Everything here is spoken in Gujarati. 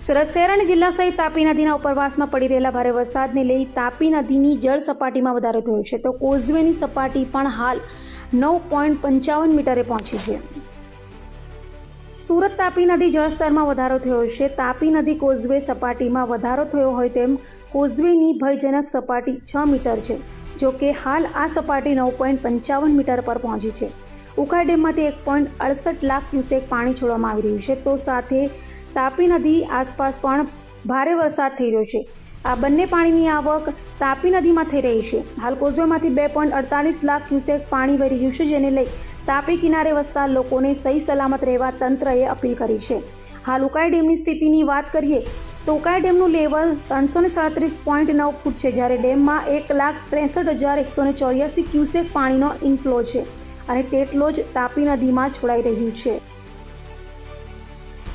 સુરત શહેર અને જિલ્લા સહિત તાપી નદીના ઉપરવાસમાં પડી રહેલા ભારે વરસાદને લઈ તાપી નદીની જળ સપાટીમાં વધારો થયો છે, તો કોઝવેની સપાટી પણ હાલ 9.55 મીટરે પહોંચી છે. સુરત તાપી નદી જળસ્તરમાં વધારો થયો છે. તાપી નદી કોઝવે સપાટીમાં વધારો થયો હોય તેમ કોઝવેની ભયજનક સપાટી 6 મીટર છે. જો કે હાલ આ સપાટી 9.55 મીટર પર પહોંચી છે. ઉકાઈ ડેમમાંથી 1.68 લાખ ક્યુસેક પાણી છોડવામાં આવી રહ્યું છે, તો સાથે તાપી નદી આસપાસ પણ ભારે વરસાદ થઈ રહ્યો છે. આ બંને પાણીની આવક તાપી નદીમાં થઈ રહી છે. હાલ કોઝવેમાંથી 2.48 લાખ ક્યુસેક પાણી વહી રહ્યું છે, જેને લઈ તાપી કિનારે વસતા લોકોને સહી સલામત રહેવા તંત્રએ અપીલ કરી છે. હાલ ઉકાઈ ડેમની સ્થિતિની વાત કરીએ તો ઉકાઈ ડેમનું લેવલ 337.9 ફૂટ છે, જ્યારે ડેમમાં 1,63,184 ક્યુસેક પાણીનો ઇનફ્લો છે અને તેટલો જ તાપી નદીમાં છોડાઈ રહ્યું છે.